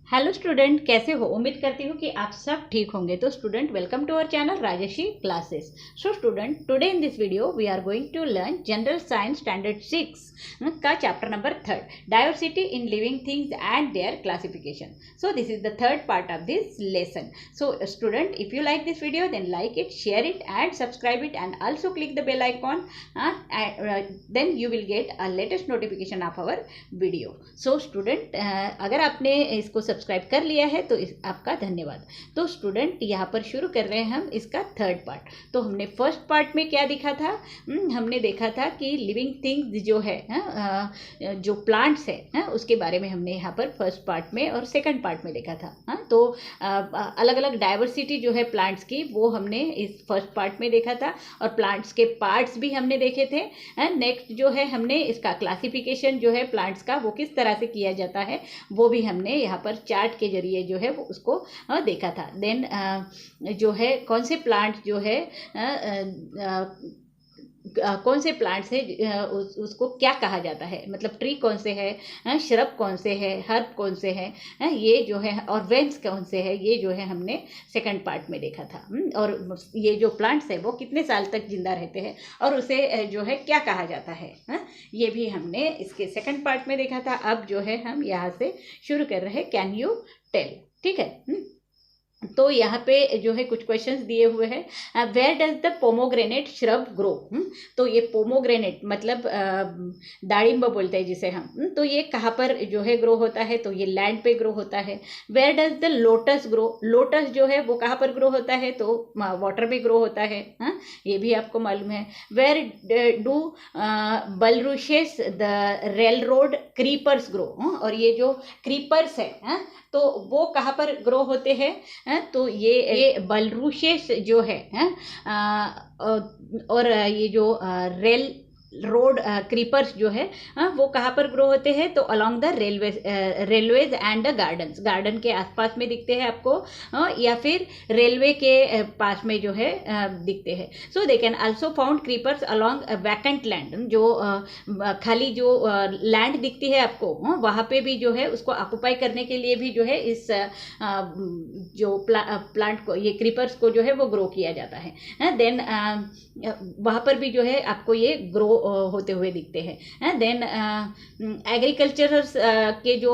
Hello student, कैसे हो? उम्मीद करती हूँ कि आप सब ठीक होंगे। तो student, welcome to our channel Rajshree classes. So student, today in this video we are going to learn general science standard 6 का chapter number 3, diversity in living things and their classification. So this is the third part of this lesson. So student, if you like this video, then like it, share it and subscribe it, and also click the bell icon, then you will get a latest notification of our video. So student, अगर आपने इसको subscribe कर लिया है तो आपका धन्यवाद। तो स्टूडेंट, यहाँ पर शुरू कर रहे हैं हम इसका थर्ड पार्ट। तो हमने फर्स्ट पार्ट में क्या देखा था? हमने देखा था कि लिविंग थिंग्स जो है, जो प्लांट्स है, उसके बारे में हमने यहाँ पर फर्स्ट पार्ट में और सेकंड पार्ट में देखा था। तो अलग अलग डाइवर्सिटी जो है प्लांट्स की, वो हमने इस फर्स्ट पार्ट में देखा था, और प्लांट्स के पार्ट्स भी हमने देखे थे। नेक्स्ट जो है हमने इसका क्लासिफिकेशन जो है प्लांट्स का, वो किस तरह से किया जाता है, वो भी हमने यहाँ पर चार्ट के जरिए जो है वो उसको देखा था। देन जो है कौन से प्लांट जो है, कौन से प्लांट्स है, उसको क्या कहा जाता है, मतलब ट्री कौन से है, श्रब कौन से है, हर्ब कौन से है, ये जो है, और वेन्स कौन से है, ये जो है हमने सेकंड पार्ट में देखा था। और ये जो प्लांट्स है वो कितने साल तक जिंदा रहते हैं और उसे जो है क्या कहा जाता है, ये भी हमने इसके सेकंड पार्ट में देखा था। अब जो है हम यहाँ से शुरू कर रहे हैं, कैन यू टेल, ठीक है। तो यहाँ पे जो है कुछ क्वेश्चंस दिए हुए हैं। Where does the pomegranate shrub grow? तो ये पोमोग्रेनेट मतलब दाड़िंब बोलते हैं जिसे हम, तो ये कहाँ पर जो है ग्रो होता है? तो ये लैंड पे ग्रो होता है। Where does the lotus grow? Lotus जो है वो कहाँ पर ग्रो होता है? तो वाटर में ग्रो होता है, ये भी आपको मालूम है। Where do bulrushes the rail road creepers grow? और ये जो क्रीपर्स है, तो वो कहाँ पर ग्रो होते हैं? तो ये बलरूशेस जो है, और ये जो रेल रोड क्रीपर्स जो है, वो कहाँ पर ग्रो होते हैं? तो along the railways and the gardens, garden के आसपास में दिखते हैं आपको, या फिर रेलवे के पास में जो है दिखते हैं। So they can also found creepers along vacant land, जो खाली जो लैंड दिखती है आपको, वहाँ पे भी जो है उसको ऑक्युपाई करने के लिए भी जो है इस जो प्लांट को, ये क्रीपर्स को जो है वो ग्रो किया जाता है। देन वहाँ पर भी जो है आपको ये ग्रो होते हुए दिखते हैं। देन एग्रीकल्चर के जो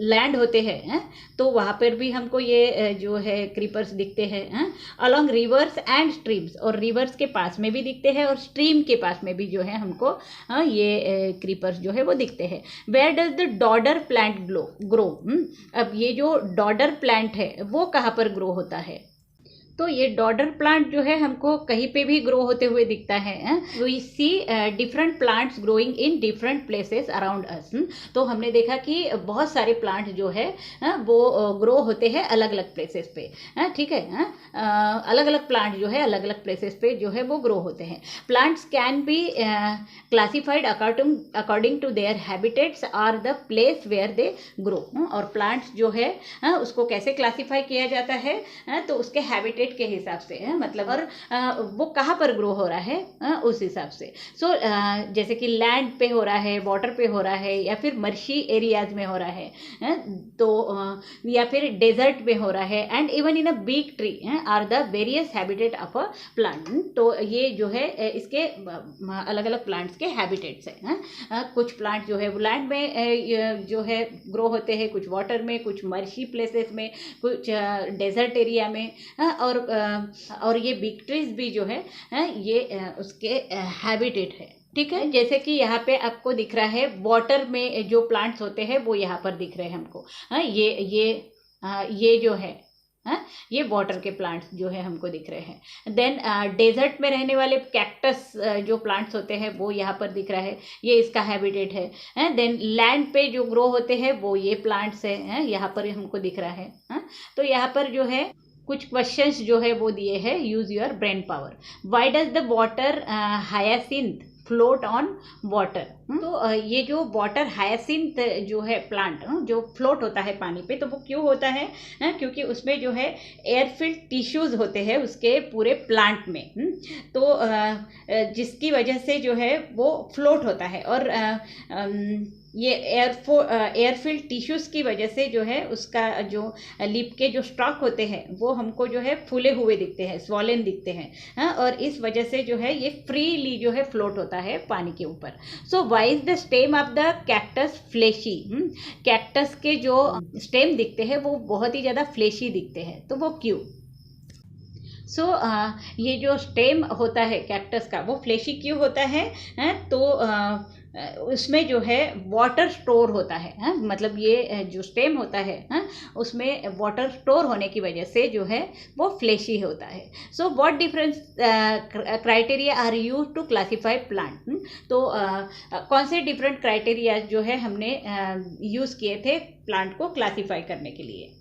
लैंड होते हैं, तो वहाँ पर भी हमको ये जो है क्रीपर्स दिखते हैं। अलॉन्ग रिवर्स एंड स्ट्रीम्स, और रिवर्स के पास में भी दिखते हैं और स्ट्रीम के पास में भी जो है हमको ये क्रीपर्स जो है वो दिखते हैं। Where does the dodder plant grow? अब ये जो डॉडर प्लांट है वो कहाँ पर ग्रो होता है? तो ये डॉडर प्लांट जो है हमको कहीं पे भी ग्रो होते हुए दिखता है। We see different plants growing in different places around us. तो हमने देखा कि बहुत सारे प्लांट जो है वो ग्रो होते हैं अलग अलग प्लेसेस पे, ठीक है। अलग अलग प्लांट जो है अलग अलग प्लेसेस पे जो है वो ग्रो होते हैं। Plants can be classified according to their habitats और the place where they grow. और प्लांट्स जो है उसको कैसे क्लासीफाई किया जाता है? तो उसके हैबिटेट के हिसाब से है, मतलब, और वो कहाँ पर ग्रो हो रहा है उस हिसाब से। सो जैसे कि लैंड पे हो रहा है, वाटर पे हो रहा है, या फिर मर्शी एरियाज में हो रहा है, तो या फिर डेजर्ट में हो रहा है, and even in a big tree are the various habitat of a plant. तो ये जो है इसके अलग अलग प्लांट्स के हैबिटेट्स हैं। कुछ प्लांट जो है वो लैंड में जो है ग्रो होते हैं, कुछ वाटर में, कुछ मर्शी प्लेसेस में, कुछ डेजर्ट एरिया में, और ये बिग ट्रीज भी जो है ये उसके हैबिटेट है, ठीक है। जैसे कि यहाँ पे आपको दिख रहा है वाटर में जो प्लांट्स होते हैं वो यहाँ पर दिख रहे हैं हमको। ये जो है ये वाटर के प्लांट्स जो है हमको दिख रहे हैं। देन डेजर्ट में रहने वाले कैक्टस जो प्लांट्स होते हैं वो यहाँ पर दिख रहा है, ये इसका हैबिटेट है। देन लैंड पे जो ग्रो होते हैं वो ये प्लांट्स है, यहाँ पर हमको दिख रहा है। तो यहाँ पर जो है कुछ क्वेश्चंस जो है वो दिए हैं, use your brain power. Why does the water hyacinth float on water? तो ये जो वाटर हायासिंथ जो है प्लांट जो फ्लोट होता है पानी पे, तो वो क्यों होता है? क्योंकि उसमें जो है एयरफिल्ड टिश्यूज होते हैं उसके पूरे प्लांट में, तो जिसकी वजह से जो है वो फ्लोट होता है। और ये एयरफिल्ड टिश्यूज की वजह से जो है उसका जो लिप के जो स्टॉक होते हैं वो हमको जो है फूले हुए दिखते हैं, स्वॉलन दिखते हैं, और इस वजह से जो है ये फ्रीली जो है फ्लोट होता है पानी के ऊपर। So why is the stem of the cactus fleshy? Cactus के जो स्टेम दिखते हैं वो बहुत ही ज़्यादा फ्लेशी दिखते हैं, तो वो क्यों? सो ये जो स्टेम होता है कैक्टस का वो फ्लेशी क्यों होता है? तो उसमें जो है वाटर स्टोर होता है, मतलब ये जो स्टेम होता है उसमें वाटर स्टोर होने की वजह से जो है वो फ्लेशी होता है। So what difference criteria are use to classify plant? तो कौन से डिफरेंट क्राइटेरिया जो है हमने यूज़ किए थे प्लांट को क्लासीफाई करने के लिए?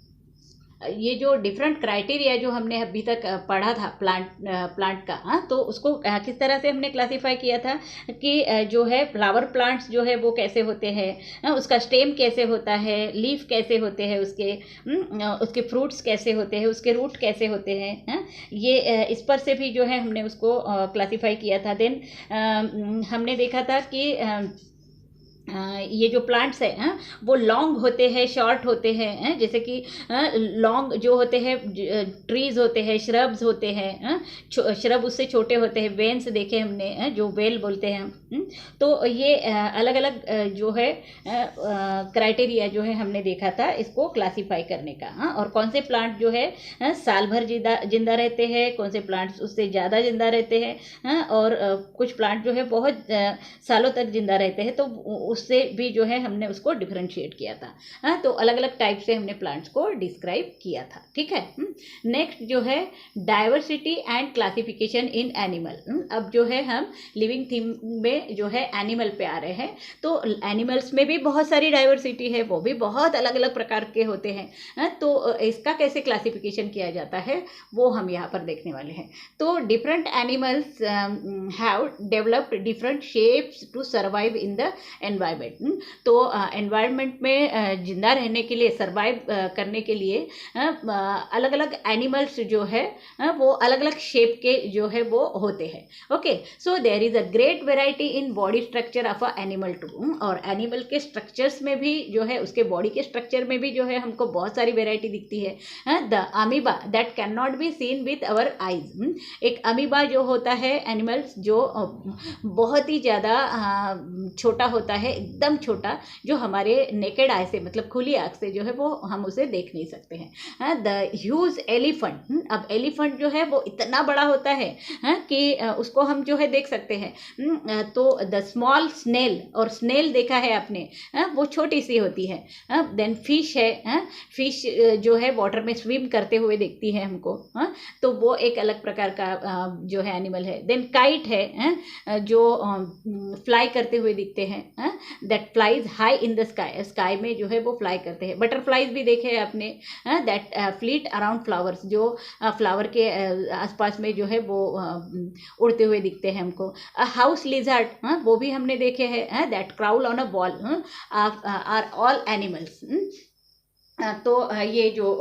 ये जो डिफरेंट क्राइटेरिया जो हमने अभी तक पढ़ा था प्लांट का, तो उसको किस तरह से हमने क्लासिफाई किया था कि जो है फ्लावर प्लांट्स जो है वो कैसे होते हैं, उसका स्टेम कैसे होता है, लीफ कैसे होते हैं उसके फ्रूट्स कैसे होते हैं, उसके रूट कैसे होते हैं, ये इस पर से भी जो है हमने उसको क्लासिफाई किया था। देन हमने देखा था कि ये जो प्लांट्स हैं वो लॉन्ग होते हैं, शॉर्ट होते हैं, जैसे कि लॉन्ग जो होते हैं ट्रीज होते हैं, श्रब्स होते हैं, श्रब उससे छोटे होते हैं, वेन्स देखे हमने जो वेल बोलते हैं। तो ये अलग अलग जो है क्राइटेरिया जो है हमने देखा था इसको क्लासीफाई करने का। और कौन से प्लांट जो है साल भर जिंदा रहते हैं, कौन से प्लांट्स उससे ज़्यादा जिंदा रहते हैं, और कुछ प्लांट जो है बहुत सालों तक जिंदा रहते हैं, तो उससे भी जो है हमने उसको डिफरेंशिएट किया था। तो अलग अलग टाइप से हमने प्लांट्स को डिस्क्राइब किया था, ठीक है। नेक्स्ट जो है diversity and classification in animal. अब जो है हम लिविंग थीम में जो है एनिमल पे आ रहे हैं। तो एनिमल्स में भी बहुत सारी डाइवर्सिटी है, वो भी बहुत अलग अलग प्रकार के होते हैं। तो इसका कैसे क्लासिफिकेशन किया जाता है वो हम यहाँ पर देखने वाले हैं। तो different animals have developed different shapes to survive in the environment. तो एनवायरनमेंट में जिंदा रहने के लिए, सर्वाइव करने के लिए अलग अलग एनिमल्स जो है वो अलग अलग शेप के जो है वो होते हैं। Okay, so there is a great variety in body structure of a animal too. और एनिमल के स्ट्रक्चर्स में भी जो है, उसके बॉडी के स्ट्रक्चर में भी जो है हमको बहुत सारी वेराइटी दिखती है। The amoeba that can not be seen with our eyes. एक अमीबा जो होता है एनिमल्स जो बहुत ही ज़्यादा छोटा होता है, एकदम छोटा, जो हमारे नेकेड आई से, मतलब खुली आँख से जो है वो हम उसे देख नहीं सकते हैं। The huge elephant. अब एलिफेंट जो है वो इतना बड़ा होता है कि उसको हम जो है देख सकते हैं। तो द स्मॉल स्नेल, और स्नेल देखा है आपने, वो छोटी सी होती है। देन फिश है, फिश जो है वाटर में स्विम करते हुए दिखती है हमको, तो वो एक अलग प्रकार का जो है एनिमल है। देन काइट है, जो फ्लाई करते हुए दिखते हैं, that flies high in the sky. Sky में जो है वो फ्लाई करते हैं। बटरफ्लाइज भी देखे हैं आपने, दैट फ्लीट अराउंड फ्लावर्स, जो फ्लावर के आसपास में जो है वो उड़ते हुए दिखते हैं हमको। हाउस लिजर्ड, वो भी हमने देखे हैं, that crawl on a wall are all animals. तो ये जो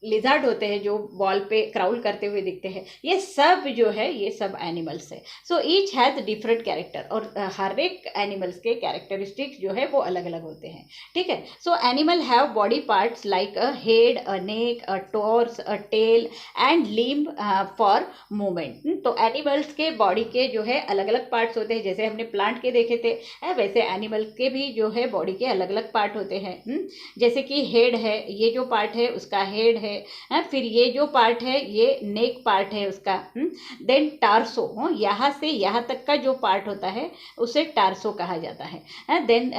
लिजर्ड होते हैं जो वॉल पे क्राउल करते हुए दिखते हैं, ये सब जो है ये सब एनिमल्स है। So each has different character, और हर एक एनिमल्स के कैरेक्टरिस्टिक्स जो है वो अलग अलग होते हैं, ठीक है। So animal have body parts like a head, a neck, a torso, a tail and limb for movement. तो एनिमल्स के बॉडी के जो है अलग अलग पार्ट्स होते हैं, जैसे हमने प्लांट के देखे थे, वैसे एनिमल के भी जो है बॉडी के अलग अलग पार्ट होते हैं। जैसे कि हेड है, ये जो पार्ट है उसका हेड है। फिर ये जो पार्ट है ये नेक पार्ट है उसका। देन टार्सो, यहाँ से यहाँ तक का जो पार्ट होता है उसे टार्सो कहा जाता है। देन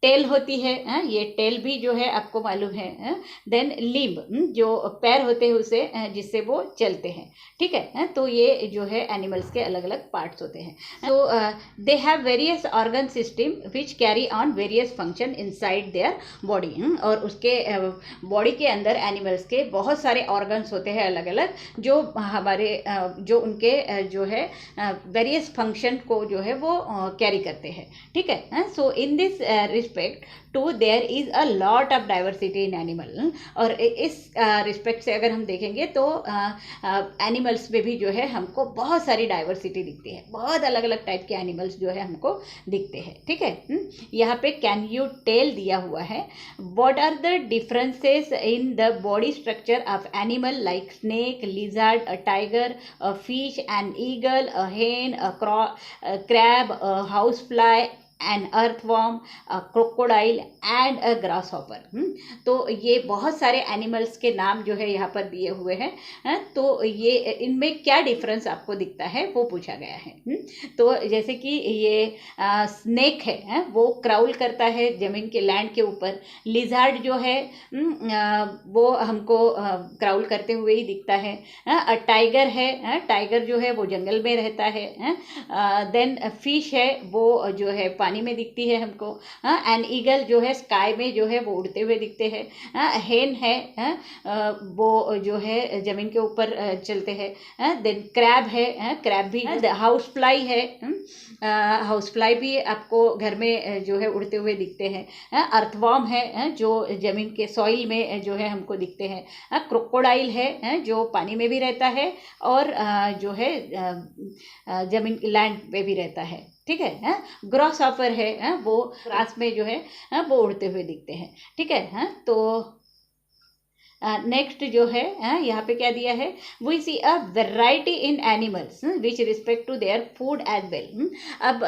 टेल होती है, ये टेल भी जो है आपको मालूम है। देन लिम्ब, जो पैर होते हैं उसे जिससे वो चलते हैं, ठीक है। तो ये जो है एनिमल्स के अलग अलग पार्ट्स होते हैं। तो they have various organ system which carry on various function inside their body. और उसके बॉडी के अंदर एनिमल्स के बहुत सारे ऑर्गन्स होते हैं अलग अलग, जो हमारे जो उनके जो है वेरियस फंक्शन को जो है वो कैरी करते हैं, ठीक है। So in this respect to there is a lot of diversity in animal. और इस रिस्पेक्ट से अगर हम देखेंगे तो एनिमल्स में भी जो है हमको बहुत सारी डाइवर्सिटी दिखती है, बहुत अलग अलग टाइप के एनिमल्स जो है हमको दिखते हैं, ठीक है। यहाँ पे कैन यू टेल दिया हुआ है, what are the differences in the body structure of animal like snake, lizard, a tiger, a fish, an eagle, a hen, a crab, a housefly, an earthworm, a crocodile and a grasshopper। तो ये बहुत सारे animals के नाम जो है यहाँ पर दिए हुए हैं। तो ये इनमें क्या डिफरेंस आपको दिखता है वो पूछा गया है। तो जैसे कि ये स्नेक है, वो क्राउल करता है जमीन के लैंड के ऊपर। लिजर्ड जो है वो हमको क्राउल करते हुए ही दिखता है। टाइगर है, टाइगर जो है वो जंगल में रहता है। देन फिश है, वो जो है पानी में दिखती है हमको। एन ईगल जो है स्काई में जो है वो उड़ते हुए दिखते हैं। हेन है, वो जो है जमीन के ऊपर चलते हैं। देन क्रैब है, क्रैब भी। हाउस फ्लाई है, हाउस फ्लाई भी आपको घर में जो है उड़ते हुए दिखते हैं। अर्थवॉर्म है, जो जमीन के सॉइल में जो है हमको दिखते हैं। क्रोकोडाइल है, जो पानी में भी रहता है और जो है जमीन लैंड पे भी रहता है, ठीक है। ग्रॉस हॉपर है, वो ग्रास में जो है वो उड़ते हुए दिखते हैं, ठीक है। तो नेक्स्ट जो है यहाँ पे क्या दिया है, we see a variety in animals which respect to their food as well. अब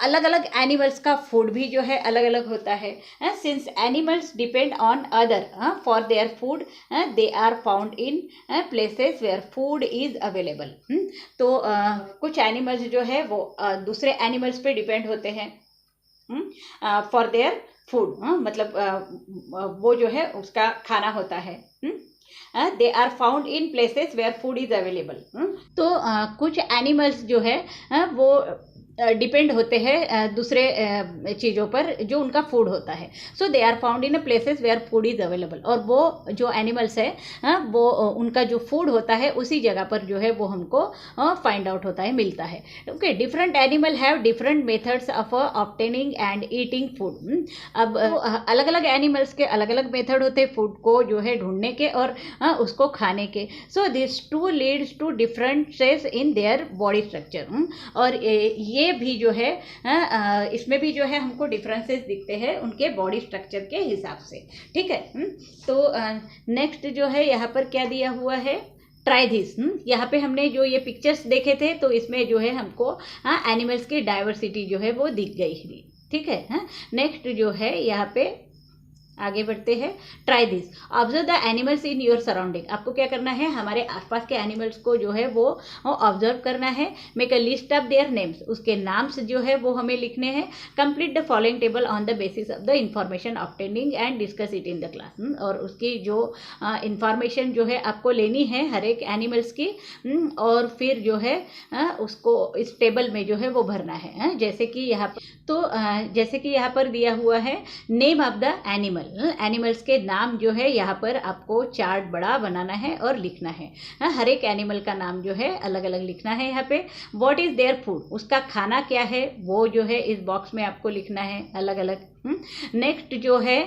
अलग अलग एनिमल्स का फूड भी जो है अलग अलग होता है। Since animals depend on other for their food, they are found in places where food is available. तो कुछ एनिमल्स जो है वो दूसरे एनिमल्स पे डिपेंड होते हैं फॉर देयर फूड, मतलब वो जो है उसका खाना होता है। They are found in places where food is available. तो कुछ एनिमल्स जो है वो डिपेंड होते हैं दूसरे चीज़ों पर जो उनका फूड होता है। So they are found in places where food is available. और वो जो एनिमल्स है वो उनका जो फूड होता है उसी जगह पर जो है वो हमको फाइंड आउट होता है, मिलता है। Okay, different animal have different methods of obtaining and eating food. अब अलग अलग एनिमल्स के अलग अलग मेथड होते हैं फूड को जो है ढूंढने के और उसको खाने के। So this too leads to differences in their body structure. और ये भी जो है इसमें भी जो है हमको डिफरेंसेस दिखते हैं उनके बॉडी स्ट्रक्चर के हिसाब से, ठीक है। तो नेक्स्ट जो है यहाँ पर क्या दिया हुआ है, ट्राई दिस। यहाँ पे हमने जो ये पिक्चर्स देखे थे तो इसमें जो है हमको एनिमल्स की डाइवर्सिटी जो है वो दिख गई, ठीक है। नेक्स्ट जो है यहाँ पे आगे बढ़ते हैं, try this, observe the animals in your surrounding. आपको क्या करना है, हमारे आसपास के एनिमल्स को जो है वो ऑब्जर्व करना है। Make a list of their names, उसके नाम्स जो है वो हमें लिखने हैं। Complete the following table on the basis of the information obtaining and discuss it in the class. और उसकी जो इंफॉर्मेशन जो है आपको लेनी है हर एक एनिमल्स की, और फिर जो है उसको इस टेबल में जो है वो भरना है। जैसे कि यहाँ तो जैसे कि यहाँ पर दिया हुआ है name of the animal, animals के नाम जो है यहाँ पर आपको चार्ट बड़ा बनाना है और लिखना है। हर एक एनिमल का नाम जो है अलग अलग लिखना है यहाँ पे। व्हाट इज देयर फूड, उसका खाना क्या है वो जो है इस बॉक्स में आपको लिखना है अलग अलग। नेक्स्ट जो है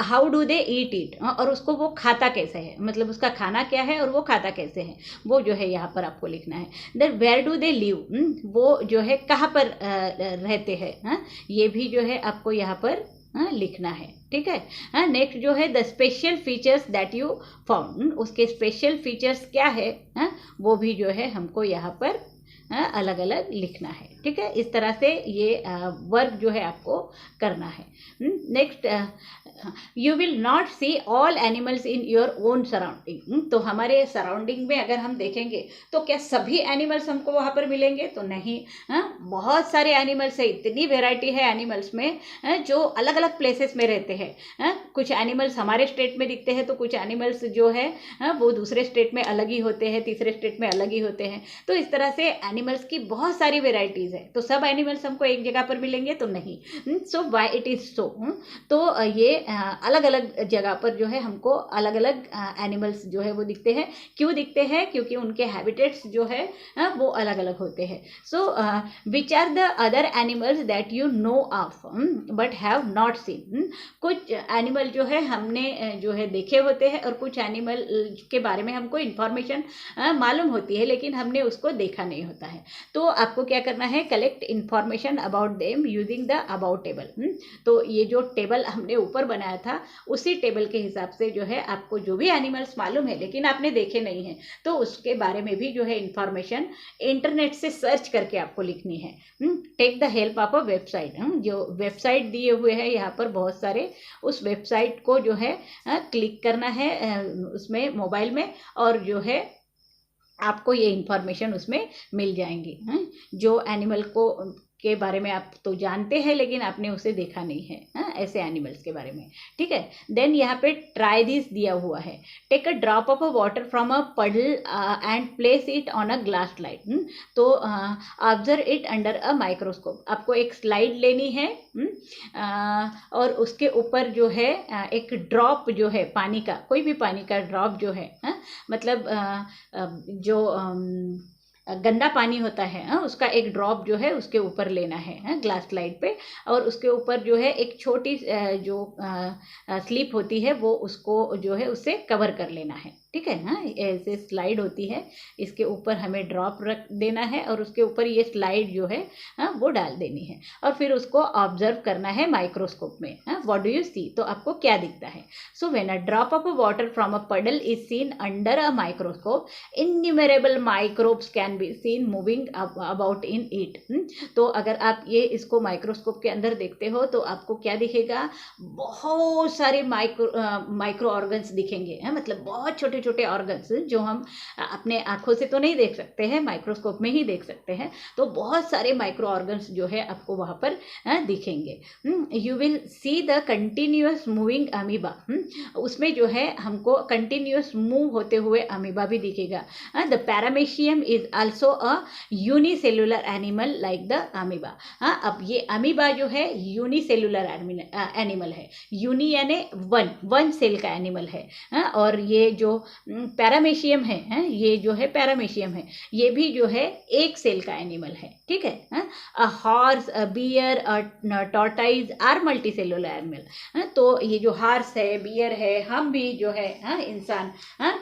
how do they eat it, और उसको वो खाता कैसे है, मतलब उसका खाना क्या है और वो खाता कैसे है वो जो है यहाँ पर आपको लिखना है। Then where do they live, वो जो है कहाँ पर रहते हैं, ये भी जो है आपको यहाँ पर लिखना है, ठीक है। नेक्स्ट जो है the special features that you found, उसके स्पेशल फीचर्स क्या है वो भी जो है हमको यहाँ पर अलग अलग लिखना है। ठीक है, इस तरह से ये वर्क जो है आपको करना है। Next, you will not see all animals in your own surrounding. तो हमारे सराउंडिंग में अगर हम देखेंगे तो क्या सभी एनिमल्स हमको वहाँ पर मिलेंगे? तो नहीं। बहुत सारे एनिमल्स है, इतनी वेराइटी है एनिमल्स में जो अलग अलग प्लेसेस में रहते हैं। कुछ एनिमल्स हमारे स्टेट में दिखते हैं तो कुछ एनिमल्स जो है वो दूसरे स्टेट में अलग ही होते हैं, तीसरे स्टेट में अलग ही होते हैं। तो इस तरह से एनिमल्स की बहुत सारी वेराइटीज़ है। तो सब एनिमल्स हमको एक जगह पर मिलेंगे? तो नहीं। सो वाई इट इज़ सो। तो ये अलग अलग जगह पर जो है हमको अलग अलग एनिमल्स जो है वो दिखते हैं। क्यों दिखते हैं? क्योंकि उनके हैबिटेट्स जो है वो अलग अलग होते हैं। So which are the other animals that you know of but have not seen. कुछ एनिमल जो है हमने जो है देखे होते हैं और कुछ एनिमल के बारे में हमको इन्फॉर्मेशन मालूम होती है लेकिन हमने उसको देखा नहीं होता है। तो आपको क्या करना है? Collect information about them using the about table. तो ये जो टेबल हमने ऊपर बनाया था उसी टेबल के हिसाब से जो है आपको जो भी एनिमल्स मालूम है लेकिन आपने देखे नहीं हैं तो उसके बारे में भी जो है इंफॉर्मेशन इंटरनेट से सर्च करके आपको लिखनी है। Take the help of a website. जो वेबसाइट दिए हुए हैं यहाँ पर बहुत सारे, उस वेबसाइट को जो है क्लिक करना है उसमें मोबाइल में और जो है आपको ये इंफॉर्मेशन उसमें मिल जाएंगी। जो एनिमल को के बारे में आप तो जानते हैं लेकिन आपने उसे देखा नहीं है, ऐसे एनिमल्स के बारे में। ठीक है, देन यहाँ पे ट्राई दिस दिया हुआ है। Take a drop of a water from a puddle and place it on a glass slide. तो observe it under a microscope. आपको एक स्लाइड लेनी है और उसके ऊपर जो है एक ड्रॉप जो है पानी का, कोई भी पानी का ड्रॉप जो है, मतलब जो गंदा पानी होता है उसका एक ड्रॉप जो है उसके ऊपर लेना है ग्लास स्लाइड पे, और उसके ऊपर जो है एक छोटी जो स्लिप होती है वो उसको जो है उससे कवर कर लेना है। ठीक है, ऐसे स्लाइड होती है, इसके ऊपर हमें ड्रॉप रख देना है और उसके ऊपर ये स्लाइड जो है वो डाल देनी है और फिर उसको ऑब्जर्व करना है माइक्रोस्कोप में। What do you see? तो आपको क्या दिखता है? So when a drop of water from a puddle is seen under a microscope, innumerable microbes can be seen moving about in it. तो अगर आप ये इसको माइक्रोस्कोप के अंदर देखते हो तो आपको क्या दिखेगा? बहुत सारे माइक्रो ऑर्गन्स दिखेंगे, मतलब बहुत छोटे छोटे ऑर्गन्स जो हम अपने आंखों से तो नहीं देख सकते हैं, माइक्रोस्कोप में ही देख सकते हैं। तो बहुत सारे माइक्रो ऑर्गन्स जो है आपको वहाँ पर दिखेंगे। You will see the continuous moving amoeba. उसमें जो है हमको कंटिन्यूअस मूव होते हुए अमीबा भी दिखेगा। The paramecium is also a unicellular animal like the amoeba. अब ये अमीबा जो है यूनिसेलुलर एनिमल है। यूनि यानी वन सेल का एनिमल है। और ये जो पैरामेशियम है, ये जो है पैरामेशियम है, ये भी जो है एक सेल का एनिमल है। ठीक है, a horse, a bear, a tortoise are multi cellular animal. तो ये जो हॉर्स है, बियर है, हम भी जो है इंसान,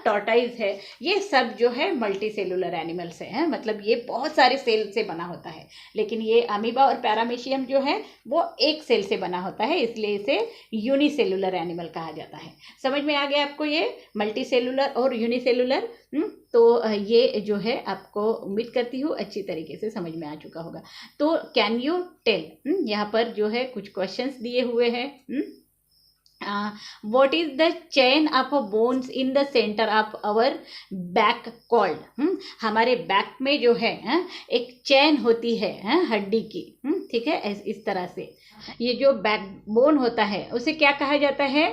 टॉर्टाइज है, ये सब जो है मल्टी सेलुलर एनिमल्स हैं। मतलब ये बहुत सारे सेल से बना होता है, लेकिन ये अमीबा और पैरामेशियम जो है वो एक सेल से बना होता है, इसलिए इसे यूनिसेलुलर एनिमल कहा जाता है। समझ में आ गया आपको ये मल्टी सेलुलर और यूनिसेलुलर? तो ये जो है आपको उम्मीद करती हूँ अच्छी तरीके से समझ में आ चुका होगा। तो कैन यू टेल, यहाँ पर जो है कुछ क्वेश्चंस दिए हुए हैं। what is the chain of bones in the center of our back called? हमारे बैक में जो है एक चैन होती है हड्डी की। ठीक है, इस तरह से ये जो बैक बोन होता है उसे क्या कहा जाता है?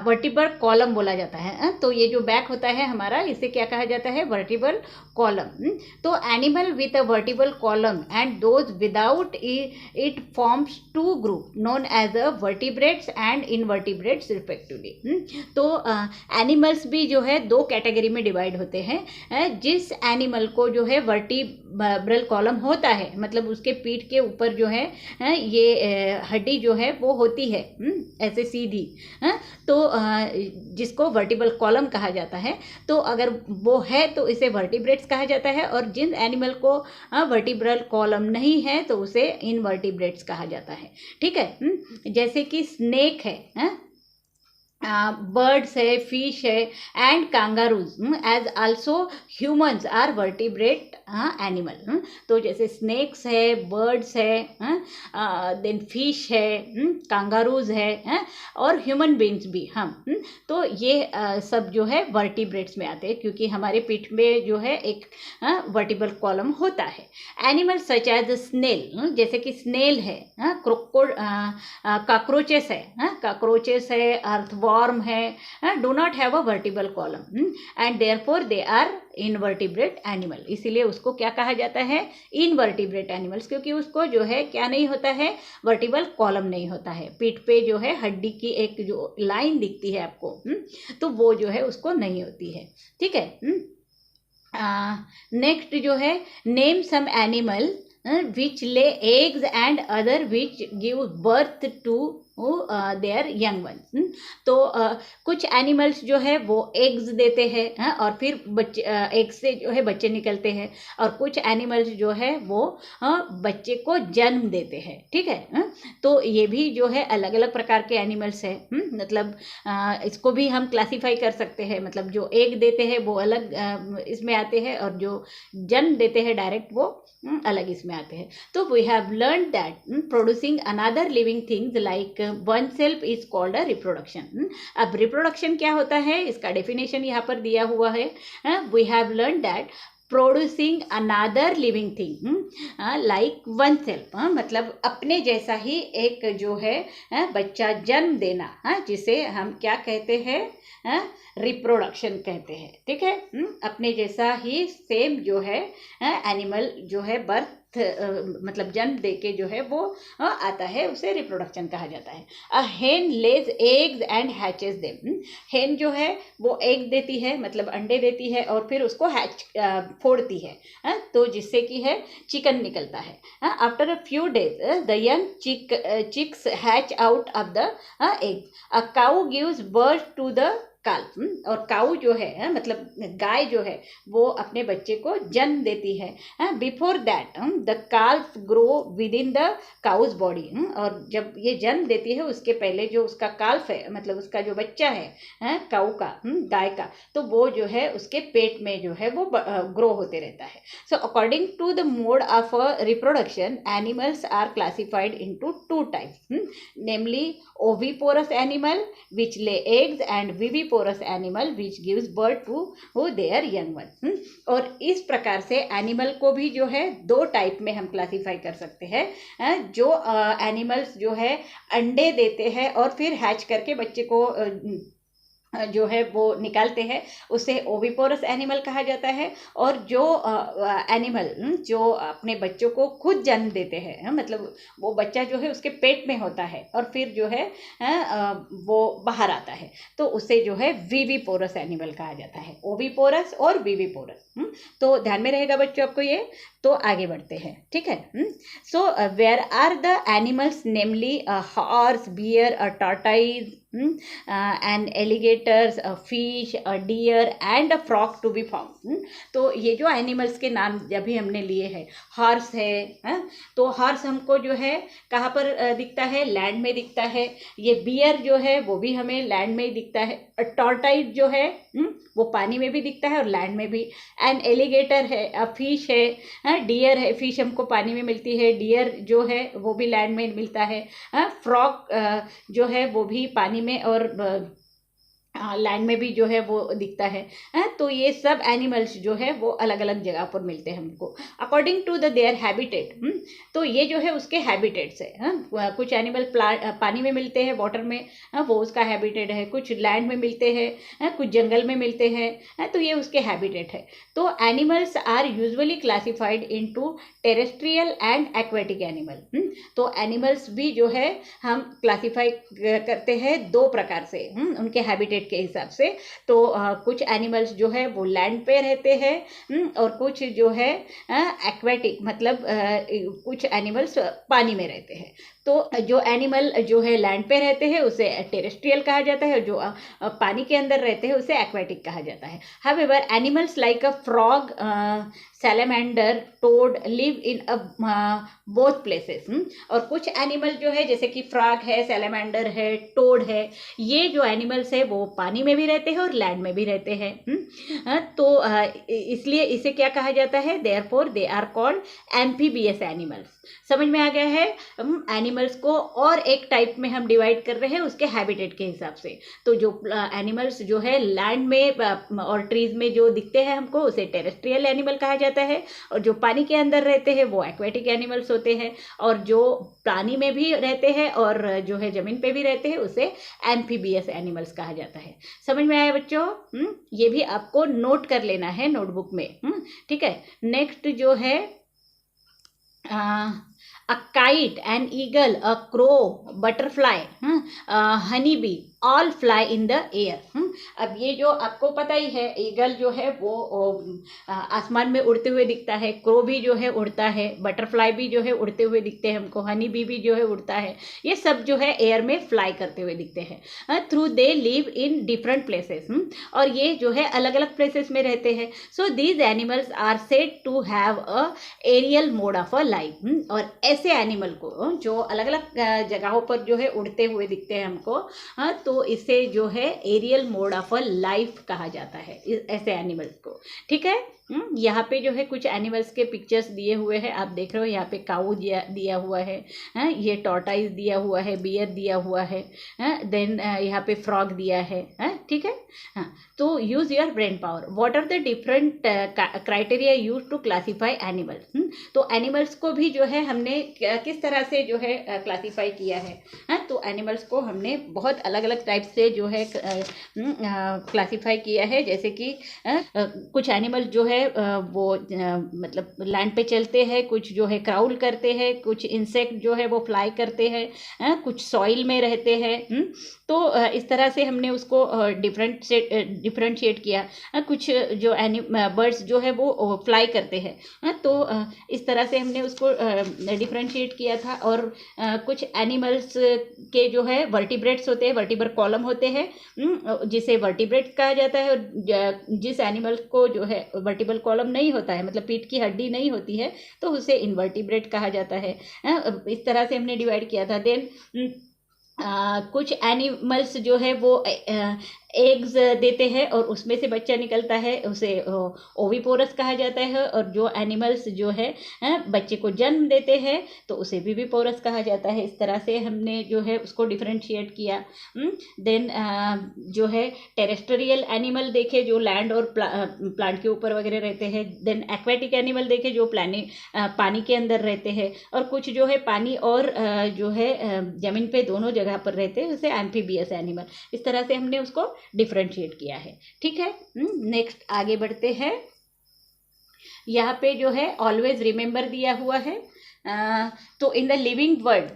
वर्टिब्रल कॉलम बोला जाता है। तो ये जो बैक होता है हमारा, इसे क्या कहा जाता है? Vertebral column. तो animal with a vertebral column and those without it forms two group known as a vertebrates and invertebrates respectively. तो एनिमल्स भी जो है दो कैटेगरी में डिवाइड होते हैं। जिस एनिमल को जो है वर्टिब्रल कॉलम होता है, मतलब उसके पीठ के ऊपर जो है ये हड्डी जो है वो होती है ऐसे सीधी, तो जिसको वर्टिब्रल कॉलम कहा जाता है। तो अगर वो है तो इसे वर्टिब्रेट्स कहा जाता है, और जिन एनिमल को वर्टिब्रल कॉलम नहीं है तो उसे इनवर्टिब्रेट्स कहा जाता है। ठीक है, जैसे कि स्नेक है, birds है, fish है, and kangaroos, as also humans are vertebrate animal. तो जैसे snakes है, birds है, then fish है, kangaroos है, और human beings भी हम. तो ये सब जो है vertebrates में आते हैं, क्योंकि हमारे पीठ में जो है एक vertebral column होता है. Animals such as snail, जैसे कि snail है, cockroaches है, cockroaches है, earthworm है, do not have a vertebral column, and therefore they are invertebrate animal. इसीलिए उसको क्या कहा जाता है? invertebrate animals, क्योंकि उसको जो है क्या नहीं होता है? vertebral column नहीं होता है. पीठ पे जो है हड्डी की एक जो लाइन दिखती है आपको, तो वो जो है उसको नहीं होती है. ठीक है. नेक्स्ट जो है, name some animal which lay eggs and other which give birth to their young ones. तो कुछ एनिमल्स जो है वो एग्स देते हैं, और फिर बच्चे एग से जो है बच्चे निकलते हैं, और कुछ एनिमल्स जो है वो बच्चे को जन्म देते हैं. ठीक है. तो ये भी जो है अलग अलग प्रकार के एनिमल्स है. मतलब इसको भी हम क्लासीफाई कर सकते हैं. मतलब जो एग देते हैं वो अलग इसमें आते हैं, और जो जन्म देते हैं डायरेक्ट वो अलग इसमें आते हैं. तो we have learn that producing another living things like oneself is called a reproduction. अब रिप्रोडक्शन क्या होता है, इसका डेफिनेशन यहाँ पर दिया हुआ है. We have learn that producing another living thing like oneself, मतलब अपने जैसा ही एक जो है बच्चा जन्म देना, जिसे हम क्या कहते हैं? रिप्रोडक्शन कहते हैं. ठीक है. अपने जैसा ही सेम जो है एनिमल जो है बर्थ मतलब जन्म देके जो है वो आता है, उसे रिप्रोडक्शन कहा जाता है. अ हेन लेज एग्स एंड हैचेस देम. हेन जो है वो एग देती है, मतलब अंडे देती है, और फिर उसको हैच फोड़ती है, तो जिससे कि है चिकन निकलता है. After a few days the young chicks hatch out of the egg. A cow gives birth to the calf. और काऊ जो है मतलब गाय जो है वो अपने बच्चे को जन्म देती है. Before that the calf grow within the cow's body. और जब ये जन्म देती है उसके पहले जो उसका काल्फ है, मतलब उसका जो बच्चा है काऊ का, गाय का, तो वो जो है उसके पेट में जो है वो ग्रो होते रहता है. So according to the mode of reproduction animals are classified into two types, namely oviparous animal which lay eggs and viviparous animal which gives birth to their young one. और इस प्रकार से एनिमल को भी जो है दो टाइप में हम क्लासीफाई कर सकते हैं. जो एनिमल्स जो है अंडे देते हैं और फिर हैच करके बच्चे को जो है वो निकालते हैं, उसे ओविपोरस एनिमल कहा जाता है. और जो एनिमल जो अपने बच्चों को खुद जन्म देते हैं, मतलब वो बच्चा जो है उसके पेट में होता है और फिर जो है वो बाहर आता है, तो उसे जो है विविपोरस एनिमल कहा जाता है. ओविपोरस और विविपोरस. तो ध्यान में रहेगा बच्चों आपको ये. तो आगे बढ़ते हैं. ठीक है. So where are the animals, namely horse, bear, a tortoise, and alligators, a fish, a deer and a frog to be found. तो ये जो एनिमल्स के नाम जब भी हमने लिए हैं, हॉर्स है, तो हॉर्स हमको जो है कहाँ पर दिखता है? लैंड में दिखता है. ये बियर जो है वो भी हमें लैंड में ही दिखता है. टॉर्टाइज जो है वो पानी में भी दिखता है और लैंड में भी. एंड एलिगेटर है, फिश है, डियर है, फिश हमको पानी में मिलती है, डियर जो है वो भी लैंड में मिलता है. फ्रॉग जो है वो भी पानी में और लैंड में भी जो है वो दिखता है. तो ये सब एनिमल्स जो है वो अलग अलग जगह पर मिलते हैं हमको according to the their habitat. तो ये जो है उसके हैबिटेट्स है. कुछ एनिमल पानी में मिलते हैं, वाटर में, वो उसका हैबिटेट है. कुछ लैंड में मिलते हैं, कुछ जंगल में मिलते हैं, तो ये उसके हैबिटेट है. तो animals are usually classified into terrestrial and aquatic animal. तो एनिमल्स भी जो है हम क्लासिफाई करते हैं दो प्रकार से, उनके हैबिटेट के हिसाब से. तो कुछ एनिमल्स जो है वो लैंड पे रहते हैं और कुछ जो है एक्वेटिक, मतलब कुछ एनिमल्स पानी में रहते हैं. तो जो एनिमल जो है लैंड पे रहते हैं उसे टेरेस्ट्रियल कहा जाता है, और जो पानी के अंदर रहते हैं उसे एक्वेटिक कहा जाता है। However animals like a frog, salamander, toad live in both places. और कुछ एनिमल जो है जैसे कि फ्रॉग है, सैलेमेंडर है, टोड है, ये जो एनिमल्स है वो पानी में भी रहते हैं और लैंड में भी रहते हैं। तो इसलिए इसे क्या कहा जाता है, therefore they are called amphibious animals. समझ में आ गया है? एनिमल्स को और एक टाइप में हम डिवाइड कर रहे हैं उसके हैबिटेट के हिसाब से। तो जो एनिमल्स जो है लैंड में और ट्रीज में जो दिखते हैं हमको उसे टेरेस्ट्रियल एनिमल कहा जाता है, और जो पानी के अंदर रहते हैं वो एक्वेटिक एनिमल्स होते हैं, और जो पानी में भी रहते हैं और जो है जमीन पे भी रहते हैं उसे एम्फीबियस एनिमल्स कहा जाता है। समझ में आया बच्चों? ये भी आपको नोट कर लेना है नोटबुक में। ठीक है। नेक्स्ट जो है a kite, an eagle, a crow, butterfly, honeybee, all fly in the air. अब ये जो आपको पता ही है, ईगल जो है वो आसमान में उड़ते हुए दिखता है, क्रो भी जो है उड़ता है, बटरफ्लाई भी जो है उड़ते हुए दिखते हैं हमको, हनी बी भी जो है उड़ता है, ये सब जो है एयर में फ्लाई करते हुए दिखते हैं। Through they live in different places, और ये जो है अलग अलग प्लेसेस में रहते हैं। So these animals are said to have a aerial mode of a life. और ऐसे एनिमल को जो अलग अलग जगहों पर जो है उड़ते हुए दिखते हैं हमको, तो इसे जो है aerial mode of a life कहा जाता है ऐसे एनिमल्स को। ठीक है। यहाँ पे जो है कुछ एनिमल्स के पिक्चर्स दिए हुए हैं, आप देख रहे हो। यहाँ पे काऊ दिया हुआ है, ये टॉर्टाइज दिया हुआ है, बियर दिया हुआ है, देन यहाँ पे फ्रॉग दिया है। ठीक है। हाँ, तो use your brain power. What are the different criteria use to classify animals. तो एनिमल्स को भी जो है हमने किस तरह से जो है क्लासीफाई किया है। तो एनिमल्स को हमने बहुत अलग अलग टाइप से जो है क्लासीफाई किया है। जैसे कि कुछ एनिमल्स जो है वो मतलब लैंड पे चलते हैं, कुछ जो है क्राउल करते हैं, कुछ इंसेक्ट जो है वो फ्लाई करते हैं, कुछ सॉइल में रहते हैं। तो इस तरह से हमने उसको डिफरेंशिएट किया। कुछ जो बर्ड्स जो है वो फ्लाई करते हैं, तो इस तरह से हमने उसको डिफरेंशिएट किया था। और कुछ एनिमल्स के जो है वर्टिब्रेट्स होते हैं, वर्टिब्रल कॉलम होते हैं, जिसे वर्टिब्रेट कहा जाता है। और जिस एनिमल को जो है वर्टिब्रल कॉलम नहीं होता है, मतलब पीठ की हड्डी नहीं होती है, तो उसे इनवर्टिब्रेट कहा जाता है। इस तरह से हमने डिवाइड किया था। देन कुछ एनिमल्स जो है वो एग्स देते हैं और उसमें से बच्चा निकलता है, उसे ओविपोरस कहा जाता है। और जो एनिमल्स जो है बच्चे को जन्म देते हैं तो उसे विविपोरस कहा जाता है। इस तरह से हमने जो है उसको डिफरेंशिएट किया। देन जो है टेरेस्ट्रियल एनिमल देखे जो लैंड और प्लांट के ऊपर वगैरह रहते हैं। देन एक्वेटिक एनिमल देखे जो पानी के अंदर रहते हैं। और कुछ जो है पानी और जो है ज़मीन पे दोनों जगह पर रहते हैं, उसे एम्फीबियस एनिमल। इस तरह से हमने उसको डिफरेंशिएट किया है। ठीक है। नेक्स्ट आगे बढ़ते हैं। यहाँ पे जो है ऑलवेज रिमेंबर दिया हुआ है। तो in the living world,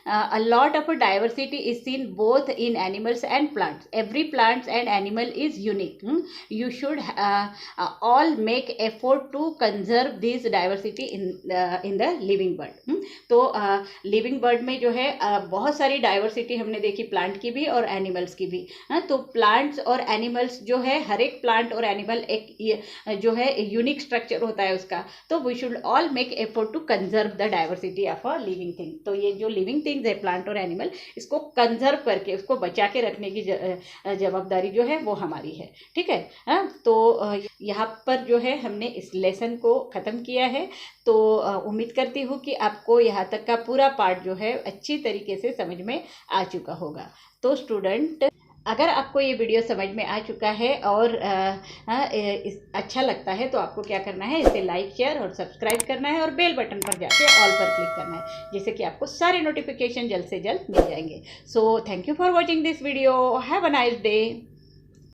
a lot of diversity is seen both in animals and plants. Every plant and animal is unique. You should all make effort to conserve this diversity in the living world. तो living world में जो है बहुत सारी diversity हमने देखी, plant की भी और एनिमल्स की भी। तो प्लांट्स और एनिमल्स जो है, हर एक प्लांट और एनिमल एक जो है यूनिक स्ट्रक्चर होता है उसका। तो we should all make effort to conserve the diversity of a living thing. तो ये जो लिविंग थिंग्स है, प्लांट और एनिमल, इसको कंजर्व करके उसको बचा के रखने की जवाबदारी जो है वो हमारी है। ठीक है। तो यहाँ पर जो है हमने इस लेसन को ख़त्म किया है। तो उम्मीद करती हूँ कि आपको यहाँ तक का पूरा पार्ट जो है अच्छी तरीके से समझ में आ चुका होगा। तो स्टूडेंट, अगर आपको ये वीडियो समझ में आ चुका है और अच्छा लगता है तो आपको क्या करना है, इसे लाइक, शेयर और सब्सक्राइब करना है और बेल बटन पर जाके ऑल पर क्लिक करना है, जिससे कि आपको सारे नोटिफिकेशन जल्द से जल्द मिल जाएंगे। So thank you for watching this video. Have a nice day.